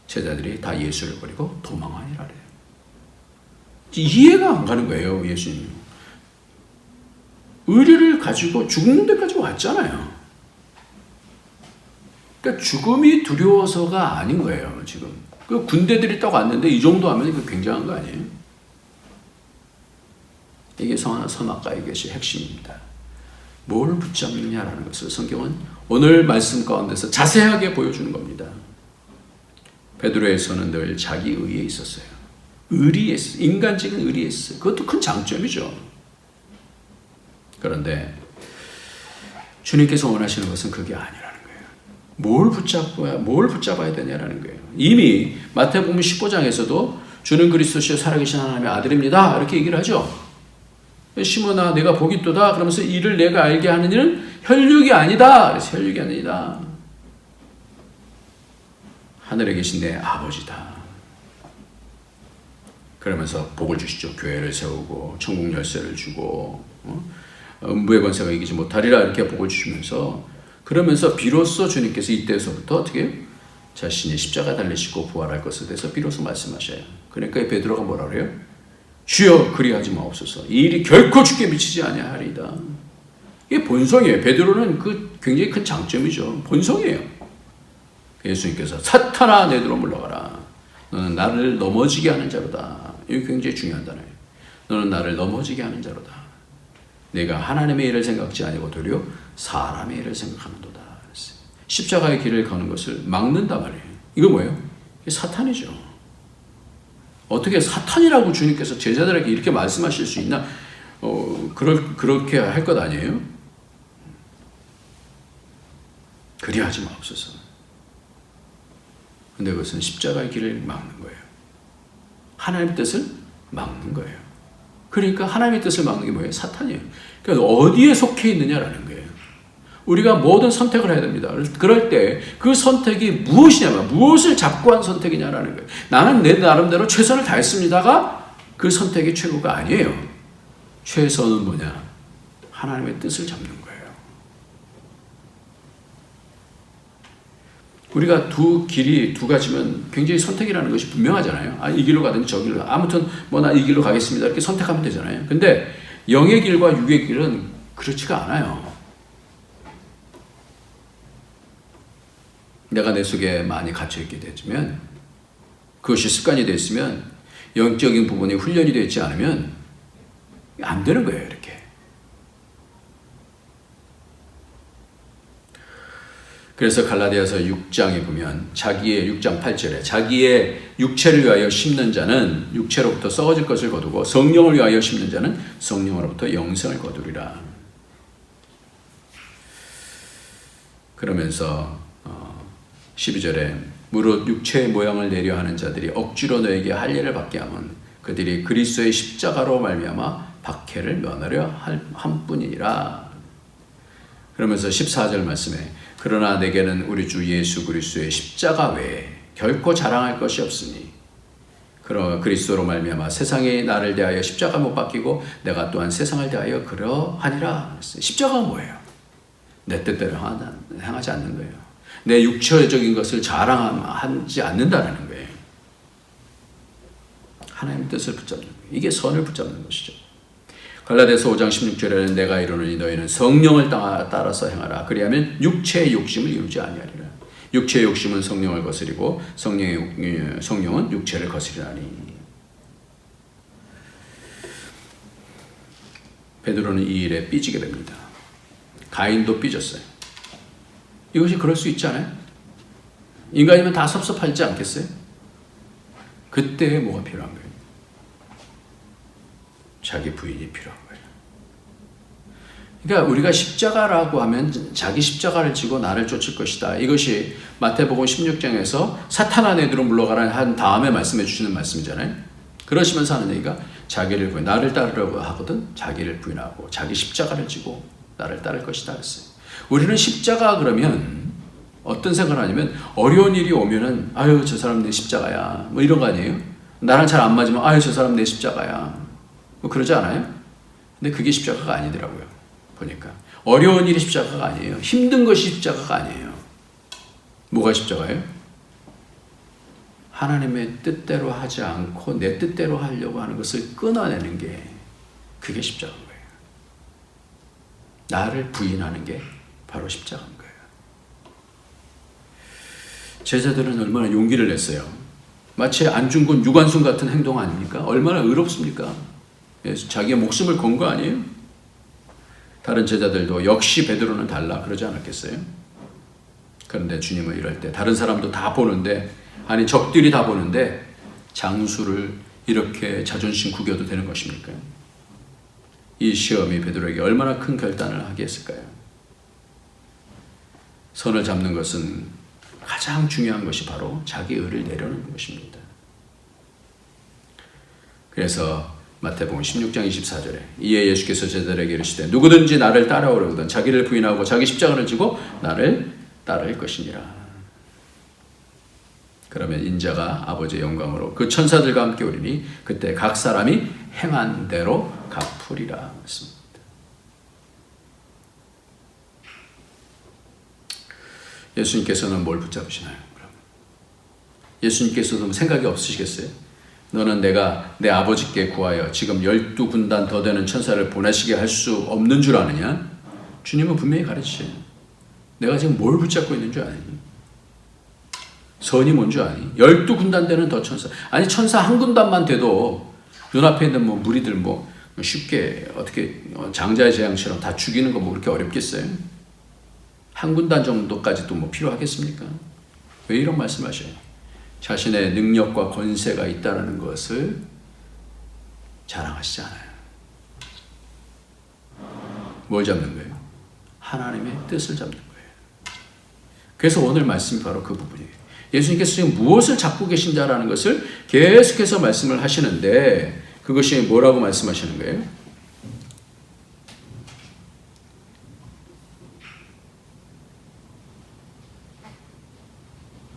제자들이 다 예수를 버리고 도망하니라 그래요. 이해가 안 가는 거예요, 예수님. 의리를 가지고 죽는 데까지 왔잖아요. 그러니까 죽음이 두려워서가 아닌 거예요, 지금. 그 군대들이 딱 왔는데 이 정도 하면 그 굉장한 거 아니에요? 이게 선악과의 것이 핵심입니다. 뭘 붙잡느냐라는 것을 성경은 오늘 말씀 가운데서 자세하게 보여주는 겁니다. 베드로의 손은 늘 자기 의에 있었어요. 의리에 있어요. 인간적인 의리에 있어요. 그것도 큰 장점이죠. 그런데 주님께서 원하시는 것은 그게 아니라는 거예요. 뭘 붙잡아야 되냐라는 거예요. 이미 마태복음 15장에서도 주는 그리스도시요 살아계신 하나님의 아들입니다. 이렇게 얘기를 하죠. 시몬아 내가 복이 있도다. 그러면서 이를 내가 알게 하는 일은 혈육이 아니다. 그래서 혈육이 아니다. 하늘에 계신 내 아버지다. 그러면서 복을 주시죠. 교회를 세우고 천국 열쇠를 주고 음부의 권세가 이기지 못하리라 이렇게 복을 주시면서 그러면서 비로소 주님께서 이때에서부터 어떻게 자신이 십자가 달리시고 부활할 것에 대해서 비로소 말씀하셔요. 그러니까 베드로가 뭐라 그래요? 주여 그리하지 마옵소서. 이 일이 결코 주께 미치지 아니하리이다. 이게 본성이에요. 베드로는 그 굉장히 큰 장점이죠. 본성이에요. 예수님께서 사탄아 내게로 물러가라. 너는 나를 넘어지게 하는 자로다. 이게 굉장히 중요한 단어예요. 너는 나를 넘어지게 하는 자로다. 내가 하나님의 일을 생각지 아니고 도리어 사람의 일을 생각하는도다. 십자가의 길을 가는 것을 막는단 말이에요. 이거 뭐예요? 이게 사탄이죠. 어떻게 사탄이라고 주님께서 제자들에게 이렇게 말씀하실 수 있나? 그렇게 할 것 아니에요? 그리하지 마옵소서. 근데 그것은 십자가의 길을 막는 거예요. 하나님의 뜻을 막는 거예요. 그러니까 하나님의 뜻을 막는 게 뭐예요? 사탄이에요. 그러니까 어디에 속해 있느냐라는 거예요. 우리가 모든 선택을 해야 됩니다. 그럴 때 그 선택이 무엇이냐면 무엇을 잡고 한 선택이냐라는 거예요. 나는 내 나름대로 최선을 다했습니다가 그 선택이 최고가 아니에요. 최선은 뭐냐? 하나님의 뜻을 잡는 거예요. 우리가 두 길이 두 가지면 굉장히 선택이라는 것이 분명하잖아요. 아, 이 길로 가든지 저 길로. 아무튼 뭐 나 이 길로 가겠습니다. 이렇게 선택하면 되잖아요. 근데 영의 길과 육의 길은 그렇지가 않아요. 내가 내 속에 많이 갇혀있게 되면 그것이 습관이 됐으면 영적인 부분이 훈련이 되지 않으면 안 되는 거예요. 이렇게. 그래서 갈라디아서 6장에 보면 자기의 6장 8절에 자기의 육체를 위하여 심는 자는 육체로부터 썩어질 것을 거두고 성령을 위하여 심는 자는 성령으로부터 영생을 거두리라. 그러면서 12절에 무릇 육체의 모양을 내려 하는 자들이 억지로 너에게 할례를 받게 하면 그들이 그리스도의 십자가로 말미암아 박해를 면하려 한 뿐이니라. 그러면서 14절 말씀에 그러나 내게는 우리 주 예수 그리스도의 십자가 외에 결코 자랑할 것이 없으니 그리스도로 말미암아 세상이 나를 대하여 십자가 못 박히고 내가 또한 세상을 대하여 그러하니라. 십자가가 뭐예요? 내 뜻대로 행하지 않는 거예요. 내 육체적인 것을 자랑하지 않는다는 거예요. 하나님의 뜻을 붙잡는 거예요. 이게 선을 붙잡는 것이죠. 갈라디아서 5장 16절에는 내가 이르노니 너희는 성령을 따라서 행하라. 그리하면 육체의 욕심을 이루지 아니하리라. 육체의 욕심은 성령을 거스리고 성령은 육체를 거스리라니. 베드로는 이 일에 삐지게 됩니다. 가인도 삐졌어요. 이것이 그럴 수 있지 않아요? 인간이면 다 섭섭하지 않겠어요? 그때 뭐가 필요한 거예요? 자기 부인이 필요한 거예요. 그러니까 우리가 십자가라고 하면 자기 십자가를 지고 나를 쫓을 것이다. 이것이 마태복음 16장에서 사탄 안에 들어 물러가라 한 다음에 말씀해 주시는 말씀이잖아요. 그러시면서 하는 얘기가 자기를 부인, 나를 따르려고 하거든 자기를 부인하고 자기 십자가를 지고 나를 따를 것이다 그랬어요. 우리는 십자가 그러면 어떤 생각을 하냐면 어려운 일이 오면은 아유 저 사람 내 십자가야 뭐 이런 거 아니에요? 나랑 잘 안 맞으면 아유 저 사람 내 십자가야 뭐 그러지 않아요? 근데 그게 십자가가 아니더라고요. 보니까 어려운 일이 십자가가 아니에요. 힘든 것이 십자가가 아니에요. 뭐가 십자가예요? 하나님의 뜻대로 하지 않고 내 뜻대로 하려고 하는 것을 끊어내는 게 그게 십자가인 거예요. 나를 부인하는 게 바로 십자가인 거예요. 제자들은 얼마나 용기를 냈어요. 마치 안중근 유관순 같은 행동 아닙니까? 얼마나 의롭습니까? 자기의 목숨을 건 거 아니에요? 다른 제자들도 역시 베드로는 달라 그러지 않았겠어요? 그런데 주님은 이럴 때 다른 사람도 다 보는데 아니 적들이 다 보는데 장수를 이렇게 자존심 구겨도 되는 것입니까? 이 시험이 베드로에게 얼마나 큰 결단을 하게 했을까요? 선을 잡는 것은 가장 중요한 것이 바로 자기 의를 내려놓는 것입니다. 그래서 마태복음 16장 24절에 이에 예수께서 제자들에게 이르시되 누구든지 나를 따라오려거든 자기를 부인하고 자기 십자가를 지고 나를 따를 것이니라. 그러면 인자가 아버지의 영광으로 그 천사들과 함께 오리니 그때 각 사람이 행한 대로 갚으리라 했습니다. 예수님께서는 뭘 붙잡으시나요? 예수님께서도 생각이 없으시겠어요? 너는 내가 내 아버지께 구하여 지금 12군단 더 되는 천사를 보내시게 할 수 없는 줄 아느냐? 주님은 분명히 가르치셔요. 내가 지금 뭘 붙잡고 있는 줄 아니? 선이 뭔 줄 아니? 12군단 되는 더 천사. 아니 천사 한 군단만 돼도 눈앞에 있는 뭐 무리들 뭐 쉽게 어떻게 장자의 재앙처럼 다 죽이는 거 뭐 그렇게 어렵겠어요? 한 군단 정도까지도 뭐 필요하겠습니까? 왜 이런 말씀하셔요? 자신의 능력과 권세가 있다는 것을 자랑하시지 않아요. 뭘 잡는 거예요? 하나님의 뜻을 잡는 거예요. 그래서 오늘 말씀이 바로 그 부분이에요. 예수님께서 지금 무엇을 잡고 계신다라는 것을 계속해서 말씀을 하시는데 그것이 뭐라고 말씀하시는 거예요?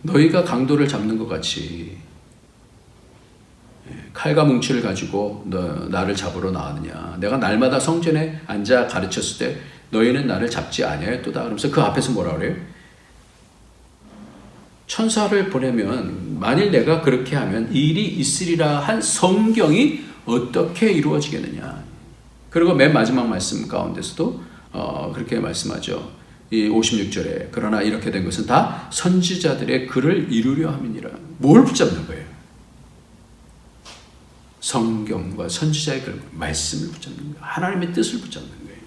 너희가 강도를 잡는 것 같이 칼과 뭉치를 가지고 나를 잡으러 나왔느냐. 내가 날마다 성전에 앉아 가르쳤을 때 너희는 나를 잡지 아니하였도다. 그러면서 그 앞에서 뭐라 그래요? 천사를 보내면 만일 내가 그렇게 하면 일이 있으리라 한 성경이 어떻게 이루어지겠느냐. 그리고 맨 마지막 말씀 가운데서도 그렇게 말씀하죠. 이 56절에 그러나 이렇게 된 것은 다 선지자들의 글을 이루려 함이니라. 뭘 붙잡는 거예요? 성경과 선지자의 글, 말씀을 붙잡는 거예요. 하나님의 뜻을 붙잡는 거예요.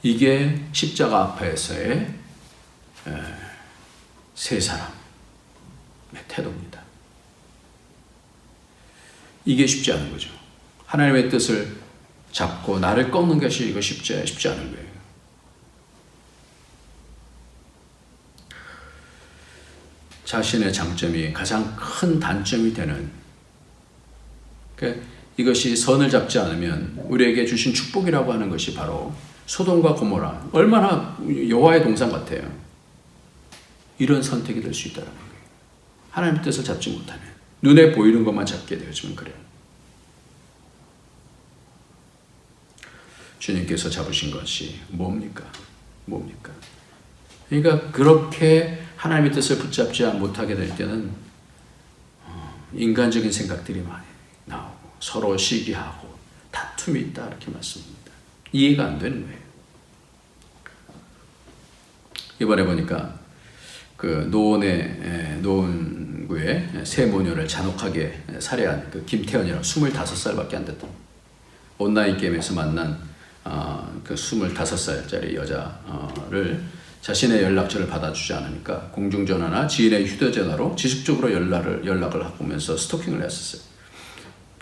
이게 십자가 앞에서의 세 사람의 태도입니다. 이게 쉽지 않은 거죠. 하나님의 뜻을 잡고 나를 꺾는 것이 이거 쉽지 않은 거예요. 자신의 장점이 가장 큰 단점이 되는 그러니까 이것이 선을 잡지 않으면 우리에게 주신 축복이라고 하는 것이 바로 소돔과 고모라 얼마나 여호와의 동산 같아요. 이런 선택이 될 수 있다는 거예요. 하나님의 뜻을 잡지 못하면 눈에 보이는 것만 잡게 되어지면 그래요. 주님께서 잡으신 것이 뭡니까? 그러니까 그렇게 하나님의 뜻을 붙잡지 못하게 될 때는 인간적인 생각들이 많이 나오고 서로 시기하고 다툼이 있다 이렇게 말씀합니다. 이해가 안 되는 거예요. 이번에 보니까 그 노원구의 세 모녀를 잔혹하게 살해한 그 김태현이라고 25살밖에 안 됐던 온라인 게임에서 만난 그 25살짜리 여자를 자신의 연락처를 받아주지 않으니까 공중전화나 지인의 휴대전화로 지속적으로 연락을 하면서 스토킹을 했었어요.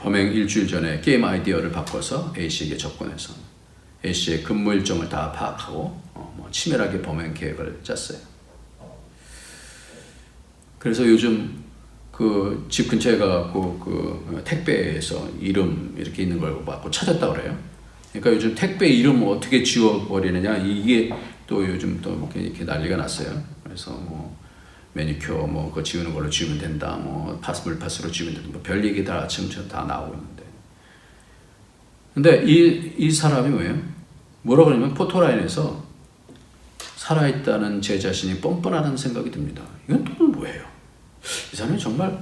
범행 일주일 전에 게임 아이디어를 바꿔서 A씨에게 접근해서 A씨의 근무 일정을 다 파악하고 치밀하게 범행 계획을 짰어요. 그래서 요즘 그 집 근처에 가갖고 그 택배에서 이름 이렇게 있는 걸 받고 찾았다 그래요. 그러니까 요즘 택배 이름 어떻게 지워버리느냐, 이게 또 요즘 또 이렇게 난리가 났어요. 그래서 뭐 매니큐어 그거 지우는 걸로 지우면 된다, 물파스로 지우면 된다, 별 얘기 다 아침부터 다 나오고 있는데. 근데 이 사람이 뭐라 그러냐면 포토라인에서 살아있다는 제 자신이 뻔뻔하다는 생각이 듭니다. 이건 또 뭐예요? 이 사람이 정말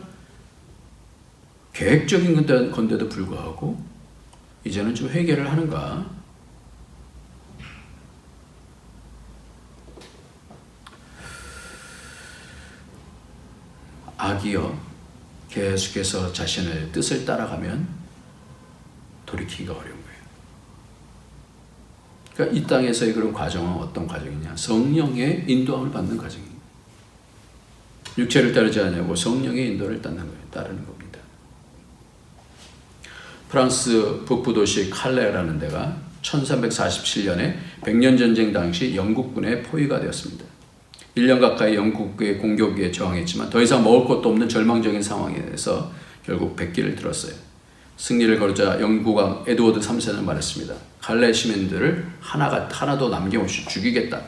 계획적인 건데도 불구하고 이제는 좀 회개를 하는가? 악이요, 계속해서 자신의 뜻을 따라가면 돌이키기가 어려운 거예요. 그러니까 이 땅에서의 그런 과정은 어떤 과정이냐? 성령의 인도함을 받는 과정입니다. 육체를 따르지 않냐고 성령의 인도를 따르는 겁니다. 프랑스 북부 도시 칼레라는 데가 1347년에 백년전쟁 당시 영국군의 포위가 되었습니다. 1년 가까이 영국의 공격에 저항했지만 더 이상 먹을 것도 없는 절망적인 상황에서 결국 백기를 들었어요. 승리를 거두자 영국왕 에드워드 3세는 말했습니다. 칼레 시민들을 하나도 남김없이 죽이겠다.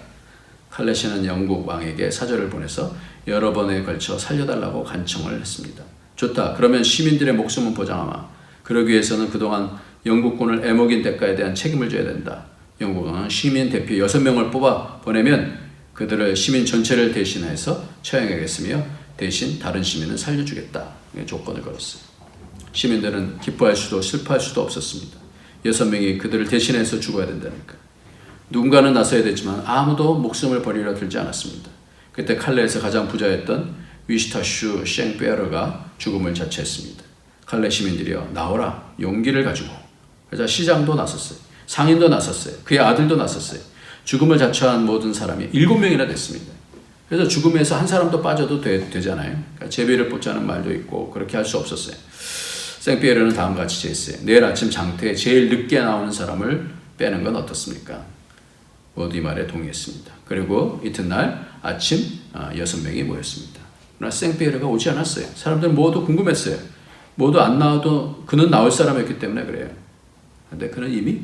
칼레 씨는 영국 왕에게 사절을 보내서 여러 번에 걸쳐 살려달라고 간청을 했습니다. 좋다. 그러면 시민들의 목숨은 보장하마. 그러기 위해서는 그동안 영국군을 애먹인 대가에 대한 책임을 져야 된다. 영국왕은 시민 대표 6명을 뽑아 보내면 그들을 시민 전체를 대신해서 처형하겠으며 대신 다른 시민은 살려주겠다. 조건을 걸었어요. 시민들은 기뻐할 수도 슬퍼할 수도 없었습니다. 6명이 그들을 대신해서 죽어야 된다니까. 누군가는 나서야 됐지만 아무도 목숨을 버리려 들지 않았습니다. 그때 칼레에서 가장 부자였던 위슈타슈 쉥페르가 죽음을 자처했습니다. 칼레 시민들이여 나오라, 용기를 가지고. 그래서 시장도 나섰어요. 상인도 나섰어요. 그의 아들도 나섰어요. 죽음을 자처한 모든 사람이 7명이나 됐습니다. 그래서 죽음에서 한 사람도 빠져도 되잖아요. 그러니까 제비를 뽑자는 말도 있고 그렇게 할 수 없었어요. 생피에르는 다음과 같이 제시했어요. 내일 아침 장터에 제일 늦게 나오는 사람을 빼는 건 어떻습니까? 모두 이 말에 동의했습니다. 그리고 이튿날 아침 6명이 모였습니다. 그러나 생피에르가 오지 않았어요. 사람들은 모두 궁금했어요. 모두 안 나와도 그는 나올 사람이었기 때문에 그래요. 그런데 그는 이미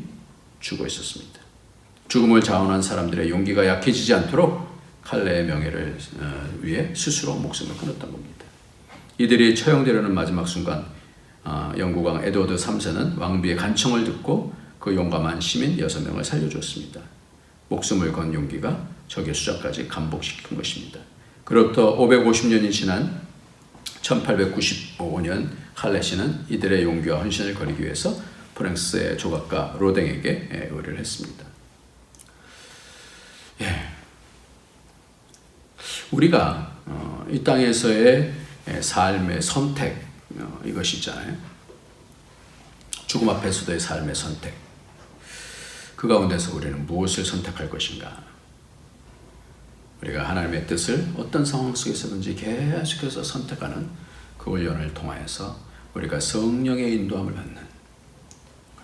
죽어 있었습니다. 죽음을 자원한 사람들의 용기가 약해지지 않도록 칼레의 명예를 위해 스스로 목숨을 끊었던 겁니다. 이들이 처형되려는 마지막 순간 영국왕 에드워드 3세는 왕비의 간청을 듣고 그 용감한 시민 6명을 살려줬습니다. 목숨을 건 용기가 적의 수자까지 감복시킨 것입니다. 그로부터 550년이 지난 1895년 칼레 씨는 이들의 용기와 헌신을 거리기 위해서 프랑스의 조각가 로댕에게 의뢰를 했습니다. 우리가 이 땅에서의 삶의 선택, 이것이 있잖아요. 죽음 앞에서도의 삶의 선택. 그 가운데서 우리는 무엇을 선택할 것인가? 우리가 하나님의 뜻을 어떤 상황 속에서든지 계속해서 선택하는 그 훈련을 통하여서 우리가 성령의 인도함을 받는,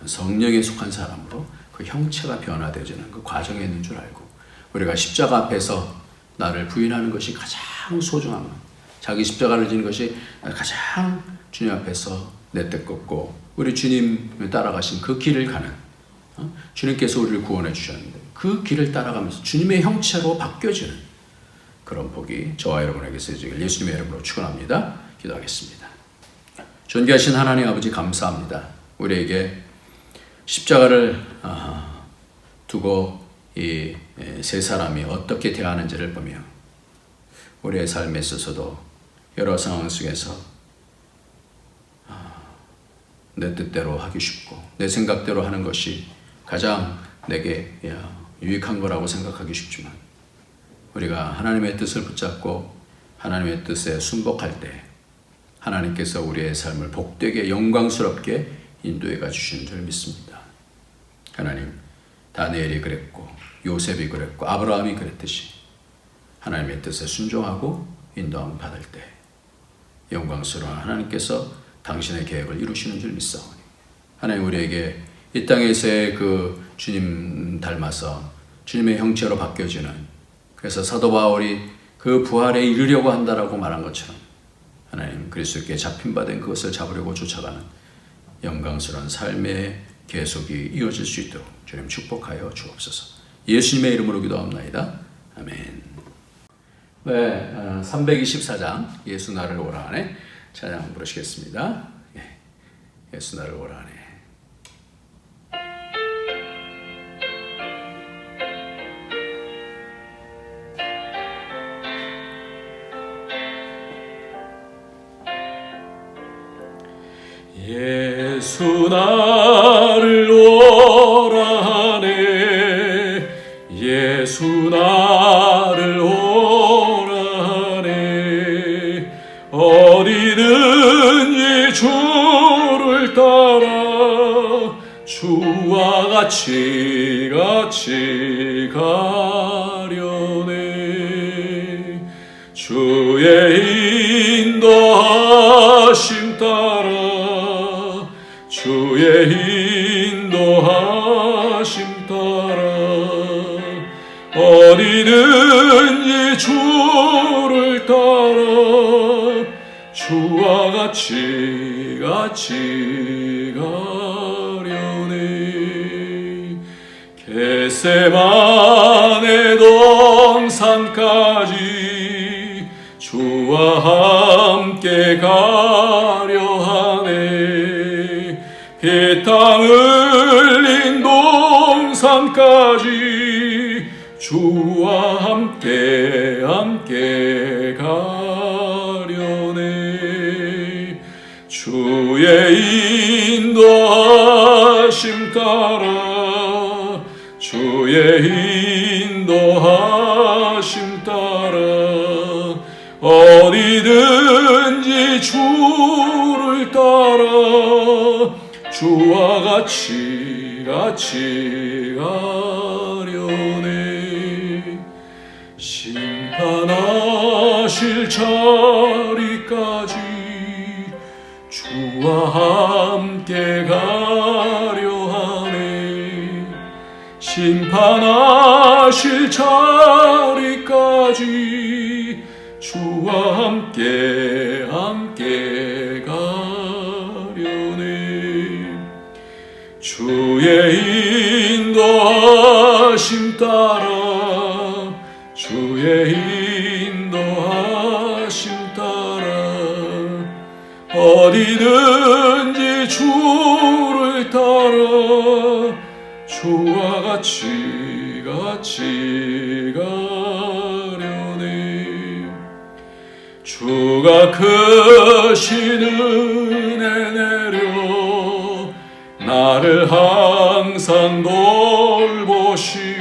성령에 속한 사람으로 그 형체가 변화되어지는 그 과정에 있는 줄 알고, 우리가 십자가 앞에서 나를 부인하는 것이 가장 소중한 것, 자기 십자가를 지는 것이 가장 주님 앞에서 내 뜻 걷고 우리 주님 따라가신 그 길을 가는, 주님께서 우리를 구원해 주셨는데 그 길을 따라가면서 주님의 형체로 바뀌어지는 그런 복이 저와 여러분에게 있으시길 예수님의 이름으로 축원합니다. 기도하겠습니다. 존귀하신 하나님 아버지, 감사합니다. 우리에게 십자가를 두고 이 세 사람이 어떻게 대하는지를 보며 우리의 삶에 있어서도 여러 상황 속에서 내 뜻대로 하기 쉽고 내 생각대로 하는 것이 가장 내게 유익한 거라고 생각하기 쉽지만, 우리가 하나님의 뜻을 붙잡고 하나님의 뜻에 순복할 때 하나님께서 우리의 삶을 복되게 영광스럽게 인도해 가 주시는 줄 믿습니다. 하나님, 다니엘이 그랬고 요셉이 그랬고 아브라함이 그랬듯이 하나님의 뜻에 순종하고 인도함을 받을 때 영광스러운 하나님께서 당신의 계획을 이루시는 줄 믿사오니 하나님 우리에게 이 땅에서의 그 주님 닮아서 주님의 형체로 바뀌어지는 그래서 사도 바울이 그 부활에 이르려고 한다라고 말한 것처럼 하나님 그리스도께 잡힌 바 된 그것을 잡으려고 쫓아가는 영광스러운 삶의 계속이 이어질 수 있도록 주님 축복하여 주옵소서. 예수님의 이름으로 기도합나이다. 아멘. 네, 324장 예수 나를 오라 하네 찬양 부르시겠습니다. 예수 나를 오라 하네. 예수 나를 오라 하네 예수 나를 오라 하네 어디든지 주를 따라 주와 같이 가려네 주의 인도하심 따라 주의 인도하심 따라 어디든지 주를 따라 주와 같이 가려네 겟세마네 동산까지 주와 함께 가려 하네 피땀 흘린 동산까지 주와 함께 가려네 주의 인도하심 따라 주의 인도하심 따라 어디든지 주를 따라 주와 같이 가려네 심판하실 자리까지 주와 함께 가려 하네 심판하실 자리까지 주와 함께 가려네 주의 인도하심 따라 주의 인도하심 따라 어디든지 주를 따라 주와 같이 가려네 주가 크신 은혜 내려 나를 항상 돌보시고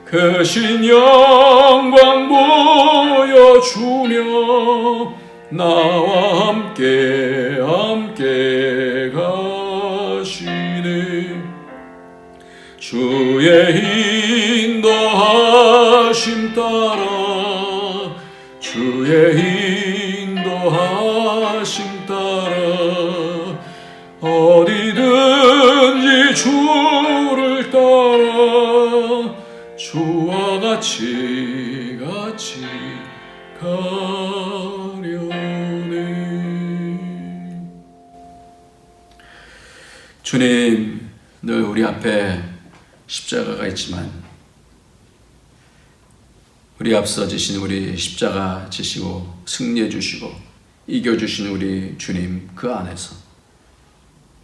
크신 영광 보여주며 나와 함께 가시네 주의 인도하심 따라 주의 인도하심 따라 어디든지 주를 따라 주와 같이 가려네 주님 늘 우리 앞에 십자가가 있지만 우리 앞서 지신 우리 십자가 지시고 승리해 주시고 이겨 주신 우리 주님 그 안에서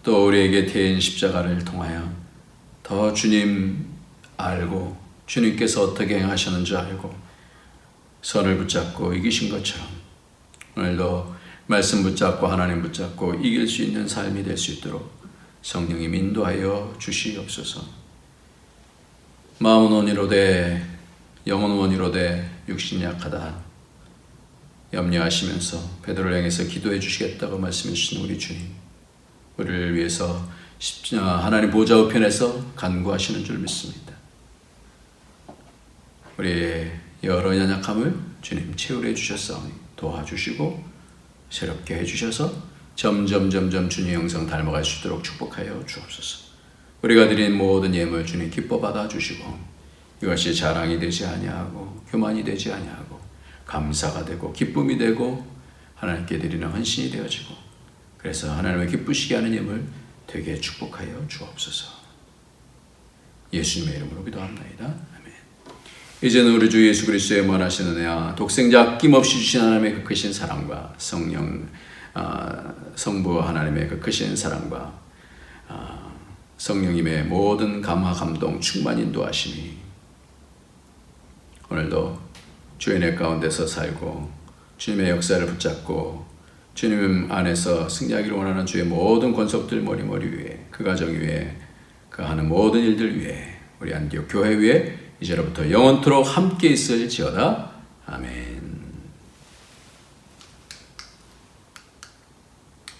또 우리에게 태인 십자가를 통하여 더 주님 알고 주님께서 어떻게 행하셨는지 알고 선을 붙잡고 이기신 것처럼 오늘도 말씀 붙잡고 하나님 붙잡고 이길 수 있는 삶이 될 수 있도록 성령님 인도하여 주시옵소서. 마음은 원이로되 영은 원이로되 육신이 약하다 염려하시면서 베드로를 향해서 기도해 주시겠다고 말씀해 주신 우리 주님 우리를 위해서 하나님 보좌 우편에서 간구하시는 줄 믿습니다. 우리의 여러 연약함을 주님 채우려 주셨사오니 도와주시고 새롭게 해주셔서 점점 주님 형상 닮아갈 수 있도록 축복하여 주옵소서. 우리가 드린 모든 예물 주님 기뻐 받아 주시고 이것이 자랑이 되지 아니하고 교만이 되지 아니하고 감사가 되고 기쁨이 되고 하나님께 드리는 헌신이 되어지고 그래서 하나님을 기쁘시게 하는 예물 되게 축복하여 주옵소서. 예수님의 이름으로 기도합나이다. 아멘. 이제는 우리 주 예수 그리스도의 무한하신 은혜와 독생자 아낌없이 주신 하나님의 그 크신 사랑과 성부 하나님의 그 크신 사랑과 성령님의 모든 감화 감동 충만 인도하심이 오늘도 주의 은혜 가운데서 살고 주님의 역사를 붙잡고 주님 안에서 승리하기를 원하는 주의 모든 권속들 머리머리 위에 그 가정 위에 그 하는 모든 일들 위에 우리 안디옥 교회 위에 이제로부터 영원토록 함께 있을지어다. 아멘.